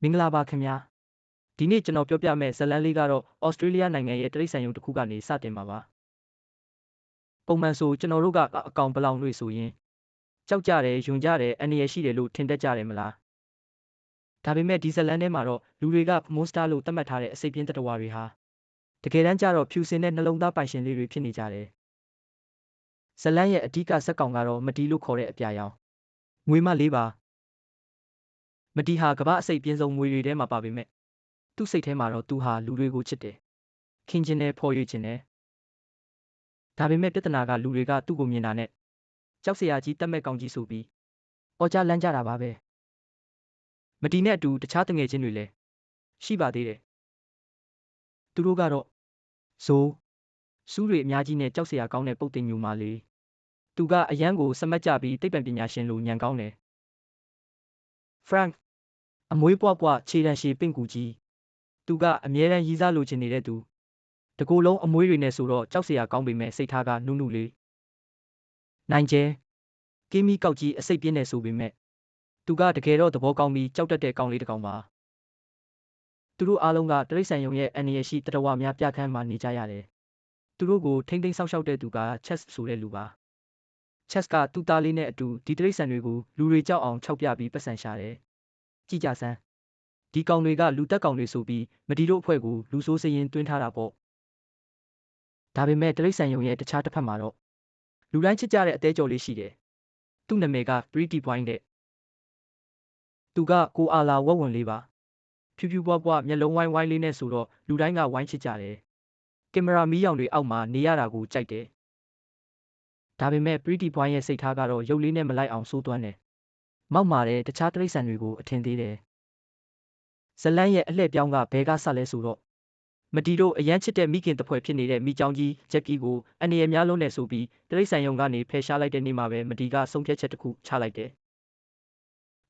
မင်္ဂလာပါခင်ဗျာဒီနေ့ကျွန်တော်ပြောပြမယ့်ဇာတ်လမ်းလေးကတော့ဩစတြေးလျနိုင်ငံရဲ့တိရစ္ဆာန်ရုံတစ်ခုကနေစတင်မှာပါပုံမှန်ဆိုကျွန်တော်တို့ကအကောင်ဘလောင်တွေဆိုရင်ကြောက်ကြတယ်ယွံကြတယ်အန္တရာယ်ရှိတယ်လို့ထင်တတ်ကြတယ်မလားဒါပေမဲ့ဒီဇာတ်လမ်းထဲမှာတော့လူတွေကမွန်စတာလို့သတ်မှတ်ထားတဲ့အစိတ်ပြင်းတတဝါတွေဟာတကယ်တမ်းကျတော့ဖြူစင်တဲ့နှလုံးသားပိုင်ရှင်လေးတွေဖြစ်နေကြတယ်ဇာတ်လမ်းရဲ့အဓိကဇက်ကောင်ကတော့မတီလို့ခေါ်တဲ့အပြာရောင်ငွေမလေးပါမတီဟာကမ္ဘာအစိတ်ပြင်းဆုံးငွေတွေထဲမှာပါပေမဲ့သူ့စိတ်ထဲမှာတော့သူဟာလူတွေကိုချစ်တယ်ခင်ခြင်းနဲ့ဖော်ရွေခြင်းနဲ့ဒါပေမဲ့ပြဿနာကလူတွေကသူ့ကိုမြင်တာနဲ့ကြောက်စရာကြီးတက်မဲ့ကောင်ကြီးဆိုပြီးအော်ကြလန့်ကြတာပါပဲမတီနဲ့အတူတခြားတငယ်ချင်းတွေလည်းရှိပါသေးတယ်သူတို့ကတော့ဇိုးစူးတွေအများကြီးနဲ့ကြောက်စရာကောင်းတဲ့ပုတ်တင်ညူမာလေးသူကအရန်ကိုစမတ်ကြပြီးသိပ္ပံပညာရှင်လိုညံကောင်းတယ်ဖရန့်အမွေးပွားပွားခြေတံရှည်ပင့်ကူကြီးသူကအမြဲတမ်းရည်စားလိုချင်နေတဲ့သူတကူလုံးအမွေးတွေနဲ့ဆိုတော့ကြောက်စရာကောင်းပေမဲ့စိတ်ထားကနုနုလေးနိုင်ကျဲကင်းမီကောက်ကြီးအစိတ်ပြင်းနေဆိုပေမဲ့သူကတကယ်တော့သဘောကောင်းပြီးကြောက်တတ်တဲ့ကောင်လေးတစ်ကောင်ပါသူတို့အားလုံးကတိရစ္ဆာန်ယုံရဲ့အန္တရာယ်ရှိတတဝများပြခန်းမှာနေကြရတယ်သူတို့ကိုထိမ့်သိမ်းဆောက်ရှောက်တဲ့သူကချက်ဆိုတဲ့လူပါချက်ကသူ့သားလေးနဲ့အတူဒီတိရစ္ဆာန်တွေကိုလူတွေကြောက်အောင်ခြောက်ပြပြီးပတ်စံရှာတယ်ကြည်ကြစမ်းဒီကောင်တွေကလူတက်ကောင်တွေဆိုပြီးမတီတို့အဖွဲ့ကိုလူဆိုးစရင်တွင်းထားတာပေါ့ဒါပေမဲ့တိရစ္ဆာန်ယုံရဲ့တခြားတစ်ဖက်မှာတော့လူတိုင်းချစ်ကြတဲ့အသေးကြော်လေးရှိတယ်သူ့နာမည်က Pretty Point တဲ့သူကကိုအာလာဝက်ဝင်လေးပါဖြူဖြူပွားပွားမျက်လုံးဝိုင်းဝိုင်းလေးနဲ့ဆိုတော့လူတိုင်းကဝိုင်းချစ်ကြတယ်ကင်မရာမီးရောင်တွေအောက်မှာနေရတာကိုကြိုက်တယ်ဒါပေမဲ့ Pretty Point ရဲ့စိတ်ထားကတော့ရုပ်လေးနဲ့မလိုက်အောင်စိုးသွမ်းတယ်မောက်မာတဲ့တခြားတိရစ္ဆာန်တွေကိုအထင်သေးတယ်ဇလန်းရဲ့အလှည့်ပြောင်းကဘဲကဆက်လဲဆိုတော့မတီတို့အရန်ချစ်တဲ့မိခင်တဖွဲ့ဖြစ်နေတဲ့မိချောင်းကြီးဂျက်ကီကိုအန်ရများလုံးနဲ့ဆိုပြီးတိရစ္ဆာန်ယုံကနေဖယ်ရှားလိုက်တဲ့နေ့မှာပဲမတီကဆုံးဖြတ်ချက်တစ်ခုချလိုက်တယ်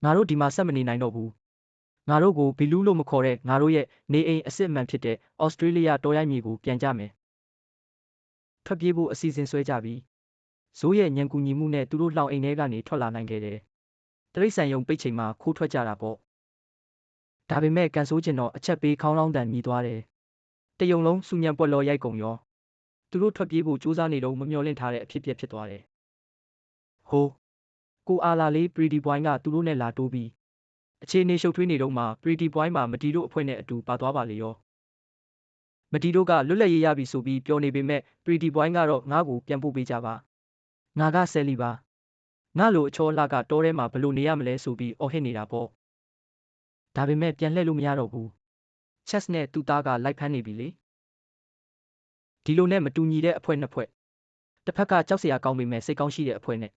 ငါတို့ဒီမှာဆက်မနေနိုင်တော့ဘူးငါတို့ကိုဘီလူးလို့မခေါ်တဲ့ငါတို့ရဲ့နေအိမ်အစစ်အမှန်ဖြစ်တဲ့ဩစတြေးလျတော်ရိုက်မြေကိုပြန်ကြမယ်ထွက်ပြေးဖို့အစီအစဉ်ဆွဲကြပြီးဇိုးရဲ့ညံကူညီမှုနဲ့သူတို့လှောင်အိမ်ထဲကနေထွက်လာနိုင်ခဲ့တယ်တိရစ္ဆာန်ယုံပိတ်ချိန်မှာခိုးထွက်ကြတာပေါ့ဒါပေမဲ့ကန်ဆိုးကျင်တော့အချက်ပေးခေါင်းလောင်းတန်မြည်သွားတယ်တယုံလုံးစူညံပွက်လော်ရိုက်ကုန်ရောသူတို့ထွက်ပြေးဖို့ကြိုးစားနေတော့မမျှော်လင့်ထားတဲ့အဖြစ်အပျက်ဖြစ်သွားတယ်ဟိုးကိုအာလာလေး Pretty Point ကသူတို့နဲ့လာတိုးပြီးအခြေအနေရှုပ်ထွေးနေတော့မှ Pretty Point မှာမတီတို့အဖွဲ့နဲ့အတူပါသွားပါလေရောမတီတို့ကလွတ်လပ်ရေးရပြီဆိုပြီးပြောနေပေမဲ့ Pretty Point ကတော့ငါ့ကိုပြန်ပို့ပေးကြပါငါကဆယ်လီပါငါလိုအချောလှကတောထဲမှာဘလို့နေရမလဲဆိုပြီးအော်ဟစ်နေတာပေါ့ဒါပေမဲ့ပြန်လှည့်လို့မရတော့ဘူးချက်နဲ့သူ့သားကလိုက်ဖမ်းနေပြီလေဒီလိုနဲ့မတူညီတဲ့အဖွဲ့နှစ်ဖွဲ့တစ်ဖက်ကကြောက်စရာကောင်းပေမဲ့စိတ်ကောင်းရှိတဲ့အဖွဲ့နဲ့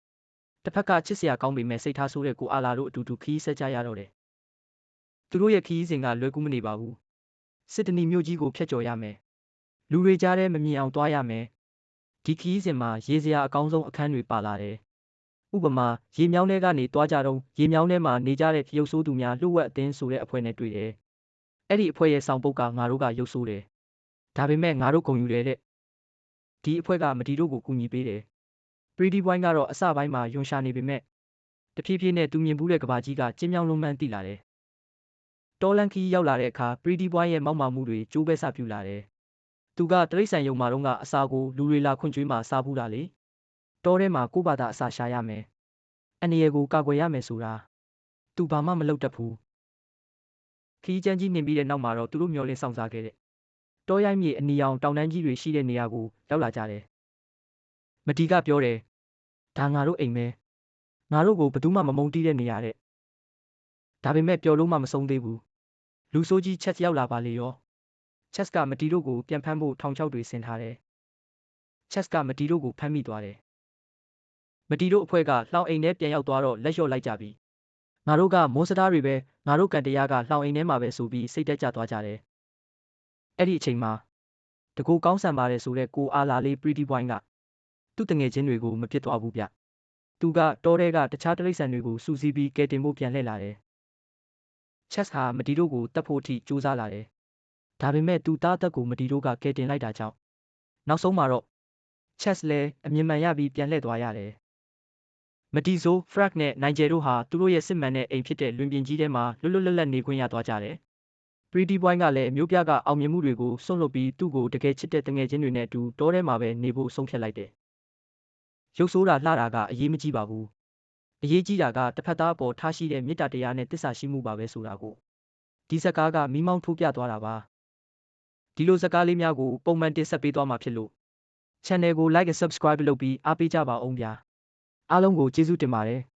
တစ်ဖက်ကချစ်စရာကောင်းပေမဲ့စိတ်ထားဆိုးတဲ့ကိုအာလာတို့အတူတူခီးဆက်ကြရတော့တယ်သူတို့ရဲ့ခီးစဉ်ကလွယ်ကူမနေပါဘူးစစ်တနီမြို့ကြီးကိုဖျက်ကျော်ရမယ်လူတွေကြားထဲမမြင်အောင်သွားရမယ်ဒီခီးစဉ်မှာရေစရာအကောင်းဆုံးအခန်းတွေပါလာတယ်ဥပမာရေမြောင်းထဲကနေတွားကြတော့ရေမြောင်းထဲမှာနေကြတဲ့ရုပ်ဆိုးသူများလှုပ်ဝက်အသင်းဆိုတဲ့အဖွဲ့နဲ့တွေ့တယ်အဲ့ဒီအဖွဲ့ရဲ့ဆောင်ပုတ်ကငါတို့ကရုပ်ဆိုးတယ်ဒါပေမဲ့ငါတို့ဂုံယူတယ်တဲ့ဒီအဖွဲ့ကမတီတို့ကိုကူညီပေးတယ် Pretty Point ကတော့အစပိုင်းမှာယွန်ရှာနေပေမဲ့တဖြည်းဖြည်းနဲ့သူမြင်ဘူးတဲ့ကဘာကြီးကကျင်းမြောင်းလုံးမှန်းသိလာတယ်တော်လန်ခီရောက်လာတဲ့အခါ Pretty Point ရဲ့မောက်မာမှုတွေကျိုးပဲစပြူလာတယ်သူကတိရစ္ဆာန်ယုံမာတော့ကအစာကိုလူတွေလာခွင့်ကျွေးမှစားဘူးတာလေတောထဲမှာကိုယ့်ဘာသာအစာရှာရမယ်အန္တရာယ်ကိုကာကွယ်ရမယ်ဆိုတာသူဘာမှမလုပ်တတ်ဘူးခီးကျန်းကြီးနေပြီးတဲ့နောက်မှာတော့သူတို့မျောလင်းဆောင်စားခဲ့တဲ့တောရိုက်မြေအနီရောင်တောင်တန်းကြီးတွေရှိတဲ့နေရာကိုရောက်လာကြတယ်မတီကပြောတယ်ဒါငါတို့အိမ်ပဲငါတို့ကိုဘယ်သူမှမမုန်းတီးတဲ့နေရာတဲ့ဒါပေမဲ့ပျော်လို့မှမဆုံးသေးဘူးလူဆိုးကြီးချက်ရောက်လာပါလေရောချက်ကမတီတို့ကိုပြန်ဖမ်းဖို့ထောင်ချောက်တွေဆင်ထားတယ်ချက်ကမတီတို့ကိုဖမ်းမိသွားတယ်မတီတို့အဖွဲ့ကလှောင်အိမ်ထဲပြန်ရောက်သွားတော့လက်လျှော့လိုက်ကြပြီငါတို့ကမိုးစတားတွေပဲငါတို့ကန်တရားကလှောင်အိမ်ထဲမှာပဲဆိုပြီးစိတ်တက်ကြသွားကြတယ်အဲ့ဒီအချိန်မှာတကူကောင်းဆန်ပါတယ်ဆိုတဲ့ကိုအာလာလေး Pretty Point ကသူ့တငယ်ချင်းတွေကိုမပြစ်သွားဘူးဗျသူကတောထဲကတခြားတိရစ္ဆာန်တွေကိုစူးစီးပြီးကယ်တင်ဖို့ပြန်လှည့်လာတယ်ချက်ဟာမတီတို့ကိုတတ်ဖို့အထိစူးစမ်းလာတယ်ဒါပေမဲ့သူ့သားအသက်ကိုမတီတို့ကကယ်တင်လိုက်တာကြောင့်နောက်ဆုံးမှာတော့ချက်လည်းအမြင်မှန်ရပြီးပြန်လှည့်သွားရတယ် မတီဆို ဖရက်နဲ့နိုင်ဂျယ်တို့ဟာသူတို့ရဲ့စစ်မှန်တဲ့အိမ်ဖြစ်တဲ့လွင်ပြင်ကြီးထဲမှာလွတ်လွတ်လပ်လပ်နေခွင့်ရသွားကြတယ်။ Pretty Boy ကလည်းမျိုးပြကအောင်မြင်မှုတွေကိုစွန့်လွတ်ပြီးသူ့ကိုတကယ်ချစ်တဲ့တငယ်ချင်းတွေနဲ့အတူတောထဲမှာပဲနေဖို့ဆုံးဖြတ်လိုက်တယ်။ရုပ်ဆိုးတာလှတာကအရေးမကြီးပါဘူး။အရေးကြီးတာကတစ်ဖက်သားအပေါ်ထားရှိတဲ့မေတ္တာတရားနဲ့သစ္စာရှိမှုပါပဲဆိုတာကိုဒီဇာတ်ကားကမီးမောင်းထိုးပြသွားတာပါ။ဒီလိုဇာတ်ကားလေးများကိုပုံမှန်တင်ဆက်ပေးသွားမှာဖြစ်လို့ Channel ကို Like and Subscribe လုပ်ပြီးအားပေးကြပါဦးဗျာ။အားလုံးကိုကျေးဇူးတင်ပါတယ်။